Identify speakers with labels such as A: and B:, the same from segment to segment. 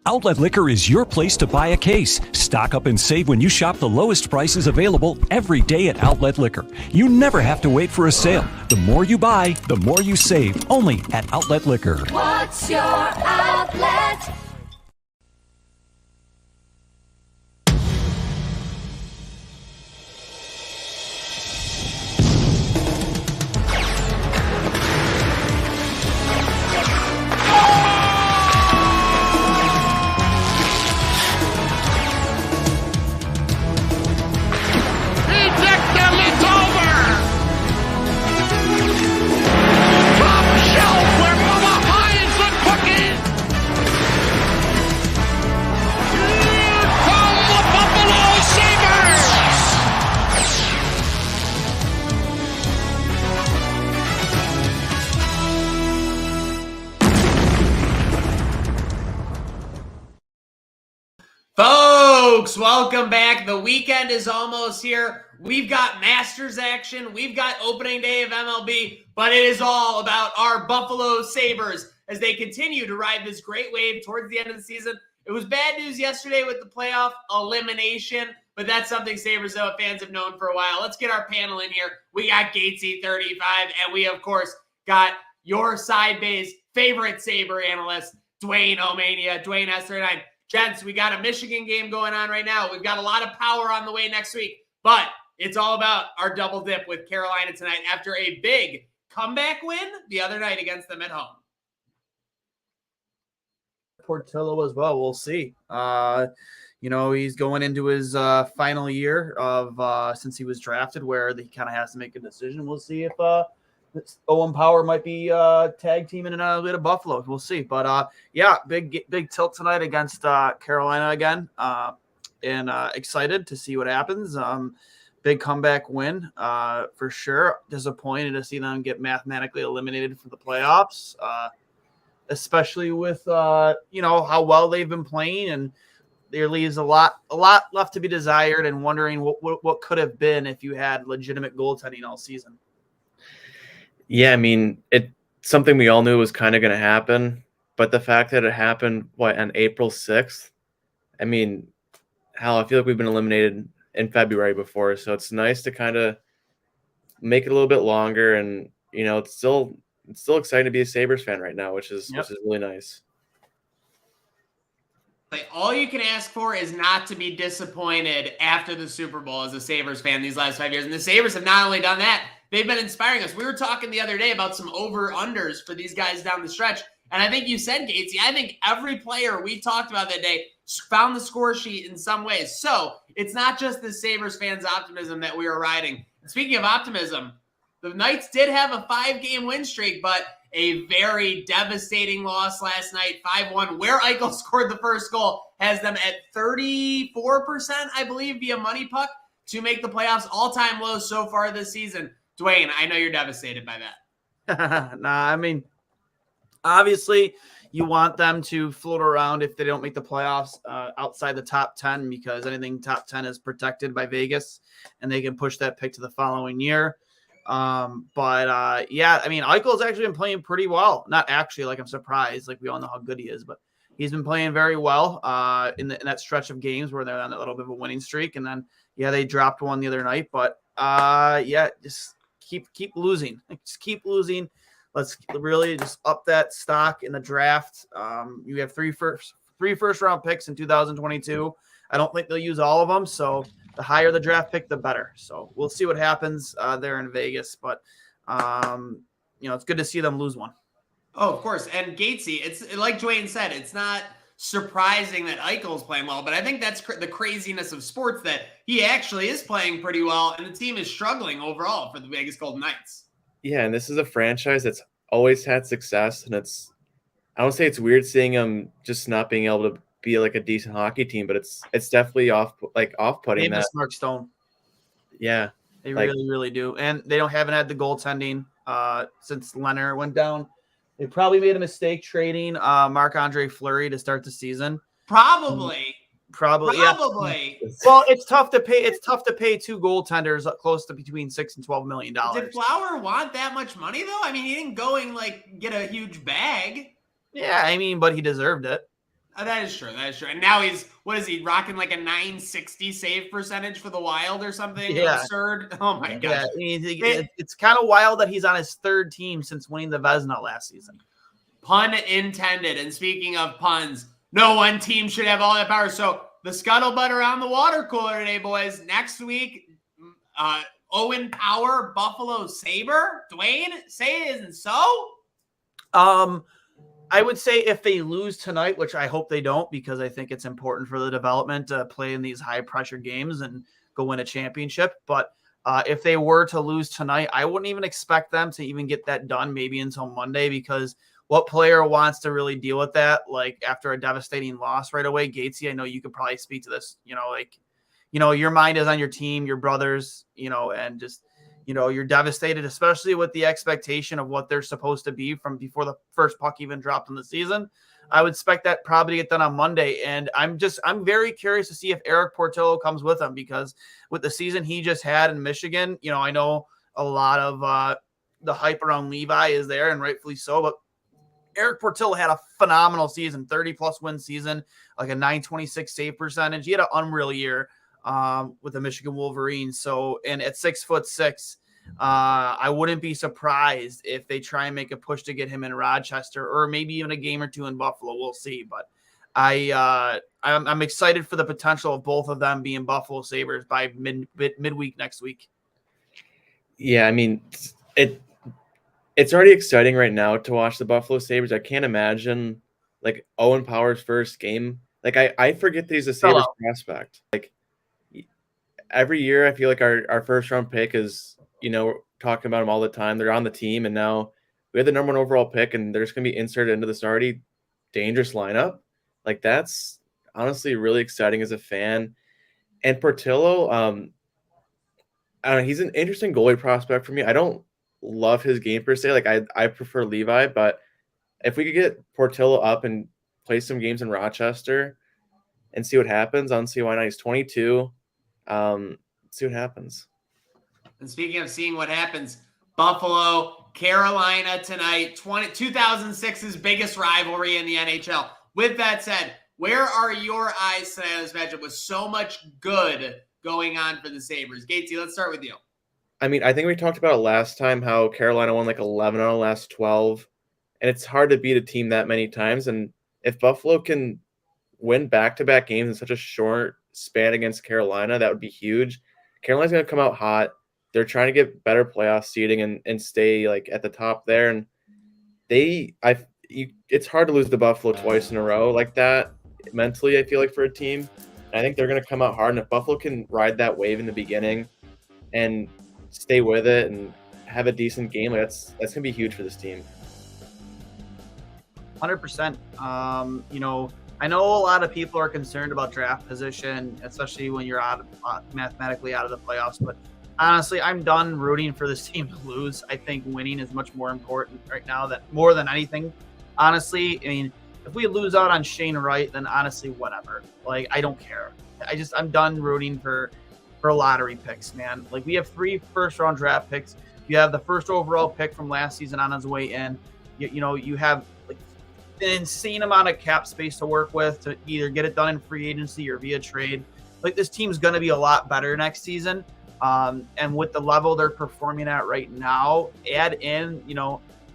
A: Outlet Liquor is your place to buy a case. Stock up and save when you shop the lowest prices available every day at Outlet Liquor. You never have to wait for a sale. The more you buy, the more you save. Only at Outlet Liquor.
B: What's your outlet?
C: Folks, welcome back. The weekend is almost here. We've got Masters action. We've got opening day of MLB, but it is all about our Buffalo Sabres as they continue to ride this great wave towards the end of the season. It was bad news yesterday with the playoff elimination, but that's something Sabres fans have known for a while. Let's get our panel in here. We got Gatesy35, and we, of course, got your side base favorite Sabre analyst, Dwayne Omania, Dwayne S39. Gents, we got a Michigan game going on right now. We've got a lot of power on the way next week, but it's all about our double dip with Carolina tonight after a big comeback win the other night against them at home.
D: Portillo as well. We'll see. He's going into his final year of since he was drafted, where he kind of has to make a decision. We'll see if Owen Power might be tag teaming in a bit of Buffalo. We'll see. But big tilt tonight against Carolina again, and excited to see what happens. Big comeback win for sure. Disappointed to see them get mathematically eliminated from the playoffs, especially with how well they've been playing, and there leaves a lot left to be desired, and wondering what could have been if you had legitimate goaltending all season.
E: Yeah, I mean, it's something we all knew was kind of going to happen, but the fact that it happened, on April 6th, I mean, hell, I feel like we've been eliminated in February before, so it's nice to kind of make it a little bit longer, and, it's still exciting to be a Sabres fan right now, which is really nice.
C: Like, all you can ask for is not to be disappointed after the Super Bowl as a Sabres fan these last 5 years, and the Sabres have not only done that, they've been inspiring us. We were talking the other day about some over-unders for these guys down the stretch. And I think you said, Gatesy, I think every player we talked about that day found the score sheet in some ways. So it's not just the Sabres fans' optimism that we are riding. And speaking of optimism, the Knights did have a 5-game win streak, but a very devastating loss last night, 5-1, where Eichel scored the first goal, has them at 34%, I believe, via money puck to make the playoffs, all-time low so far this season. Dwayne, I know you're devastated by that.
D: I mean, obviously you want them to float around if they don't make the playoffs outside the top 10, because anything top 10 is protected by Vegas, and they can push that pick to the following year. I mean, Eichel's actually been playing pretty well. Not actually, I'm surprised. We all know how good he is, but he's been playing very well in that stretch of games where they're on that little bit of a winning streak. And then, they dropped one the other night, but just keep losing. Just keep losing. Let's really just up that stock in the draft. You have three first round picks in 2022. I don't think they'll use all of them, so the higher the draft pick, the better. So we'll see what happens there in Vegas, but it's good to see them lose one.
C: Oh, of course. And Gatesy, it's like Dwayne said, it's not surprising that Eichel's playing well, but I think that's the craziness of sports, that he actually is playing pretty well, and the team is struggling overall for the Vegas Golden Knights. Yeah,
E: and this is a franchise that's always had success, and I don't say it's weird seeing them just not being able to be a decent hockey team, but it's definitely off-putting.
D: They miss Mark Stone.
E: Yeah.
D: They really do. And they haven't had the goaltending since Leonard went down. They probably made a mistake trading Marc-Andre Fleury to start the season.
C: Probably.
D: Yeah. Well, it's tough to pay. It's tough to pay two goaltenders close to between $6 and $12 million.
C: Did Flower want that much money though? I mean, he didn't go and get a huge bag.
D: Yeah, I mean, but he deserved it.
C: That is true. That is true. And now what is he rocking, like a 960 save percentage for the Wild or something absurd? Oh my gosh.
D: Yeah, it's kind of wild that he's on his third team since winning the Vezina last season.
C: Pun intended. And speaking of puns, no one team should have all that power. So the scuttlebutt around the water cooler today, boys. Next week, Owen Power, Buffalo Sabre. Dwayne, say it isn't so?
D: I would say if they lose tonight, which I hope they don't, because I think it's important for the development to play in these high-pressure games and go win a championship. But if they were to lose tonight, I wouldn't even expect them to even get that done maybe until Monday, because what player wants to really deal with that, like after a devastating loss right away? Gatesy, I know you could probably speak to this, your mind is on your team, your brothers, and just – you're devastated, especially with the expectation of what they're supposed to be from before the first puck even dropped in the season. I would expect that probably to get done on Monday. And I'm very curious to see if Eric Portillo comes with them, because with the season he just had in Michigan, I know a lot of the hype around Levi is there, and rightfully so, but Eric Portillo had a phenomenal season, 30-plus win season, like a 926 save percentage. He had an unreal year with the Michigan Wolverines. So, and at 6'6", I wouldn't be surprised if they try and make a push to get him in Rochester, or maybe even a game or two in Buffalo. We'll see. But I'm excited for the potential of both of them being Buffalo Sabres by midweek next week.
E: Yeah, I mean, it's already exciting right now to watch the Buffalo Sabres. I can't imagine like Owen Power's first game. Like I forget that he's a Sabres prospect. Like every year, I feel like our first round pick is, talking about him all the time. They're on the team, and now we have the number 1 overall pick, and they're just going to be inserted into this already dangerous lineup. Like, that's honestly really exciting as a fan. And Portillo, I don't know, he's an interesting goalie prospect for me. I don't love his game per se. Like, I prefer Levi, but if we could get Portillo up and play some games in Rochester and see what happens, I don't see why not. He's 22. See what happens.
C: And speaking of seeing what happens, Buffalo, Carolina tonight, 2006's biggest rivalry in the NHL. With that said, where are your eyes tonight on this matchup with so much good going on for the Sabres? Gatesy, let's start with you.
E: I mean, I think we talked about it last time, how Carolina won like 11 out of the last 12, and it's hard to beat a team that many times. And if Buffalo can win back-to-back games in such a short span against Carolina, that would be huge. Carolina's going to come out hot. They're trying to get better playoff seeding and stay like at the top there. And it's hard to lose to Buffalo twice in a row like that mentally, I feel like, for a team. And I think they're going to come out hard. And if Buffalo can ride that wave in the beginning and stay with it and have a decent game, that's going to be huge for this team.
D: 100%. I know a lot of people are concerned about draft position, especially when you're mathematically out of the playoffs. But honestly, I'm done rooting for this team to lose. I think winning is much more important right now, more than anything. Honestly, I mean, if we lose out on Shane Wright, then honestly, whatever. Like, I don't care. I'm done rooting for lottery picks, man. Like, we have 3 first-round draft picks. You have the first overall pick from last season on his way in. You have like an insane amount of cap space to work with to either get it done in free agency or via trade. Like, this team's going to be a lot better next season. And with the level they're performing at right now, add in,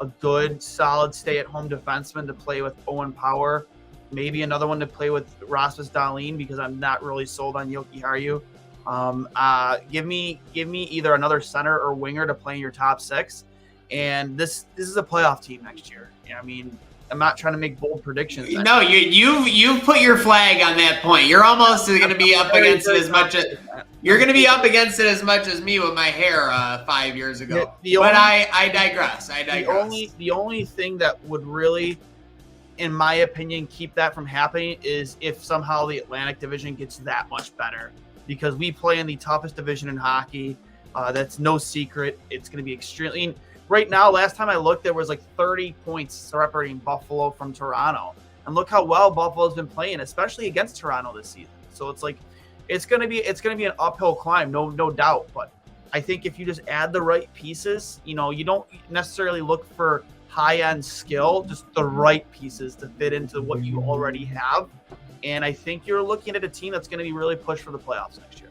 D: a good, solid stay-at-home defenseman to play with Owen Power, maybe another one to play with Rasmus Dahlin, because I'm not really sold on Yoki Haru. Give me either another center or winger to play in your top 6. And this is a playoff team next year. I mean, I'm not trying to make bold predictions.
C: No, you've put your flag on that point. You're almost going to be up against it as much as you're going to be up against it as much as me with my hair 5 years ago. I digress.
D: The only thing that would really, in my opinion, keep that from happening is if somehow the Atlantic Division gets that much better, because we play in the toughest division in hockey. That's no secret. It's going to be extremely. Right now, last time I looked, there was like 30 points separating Buffalo from Toronto. And look how well Buffalo's been playing, especially against Toronto this season. So it's like it's gonna be an uphill climb, no doubt. But I think if you just add the right pieces, you don't necessarily look for high-end skill, just the right pieces to fit into what you already have. And I think you're looking at a team that's going to be really pushed for the playoffs next year.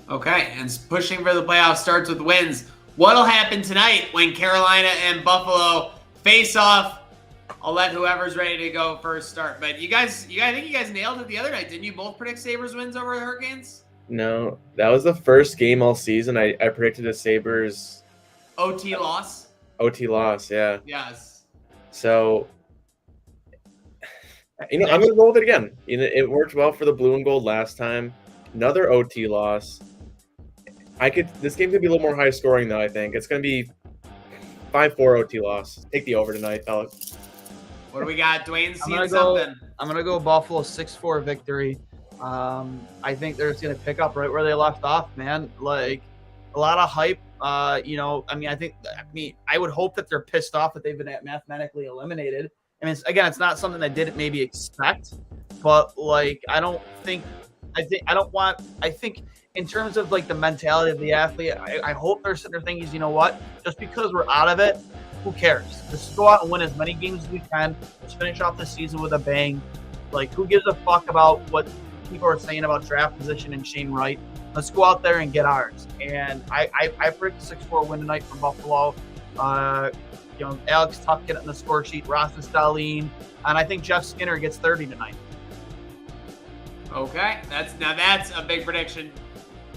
C: Okay, and pushing for the playoffs starts with wins. What'll happen tonight when Carolina and Buffalo face off? I'll let whoever's ready to go first start. But I think you guys nailed it the other night. Didn't you both predict Sabres wins over the Hurricanes?
E: No, that was the first game all season. I predicted a Sabres
C: OT loss.
E: OT loss, yeah.
C: Yes.
E: So, I'm going to roll with it again. It worked well for the blue and gold last time. Another OT loss. This game could be a little more high scoring, though, I think. It's going to be 5-4 OT loss. Take the over tonight, fellas.
C: What do we got? Dwayne's seeing
D: something. I'm going to go Buffalo 6-4 victory. I think they're just going to pick up right where they left off, man. Like, a lot of hype. I would hope that they're pissed off that they've been mathematically eliminated. I mean, it's not something I didn't maybe expect, but like, I think in terms of like the mentality of the athlete, I hope they're sitting there thinking, you know what, just because we're out of it, who cares? Just go out and win as many games as we can. Let's finish off the season with a bang. Like, who gives a fuck about what people are saying about draft position and Shane Wright? Let's go out there and get ours. And I predict a 6-4 win tonight for Buffalo. Alex Tuch getting the score sheet, Rasmus Dahlin, and I think Jeff Skinner gets 30 tonight.
C: Okay, that's a big prediction.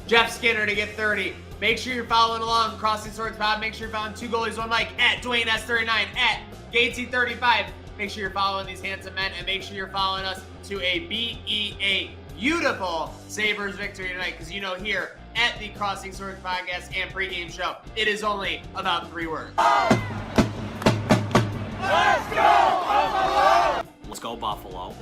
C: Jeff Skinner to get 30. Make sure you're following along Crossing Swords Pod. Make sure you're following Two Goalies One Mike at Dwayne S39 at Gatesy35. Make sure you're following these handsome men, and make sure you're following us to a beautiful Sabres victory tonight, because here at the Crossing Swords Podcast and Pregame Show, it is only about 3 words.
B: Let's go, Buffalo!
F: Let's go, Buffalo.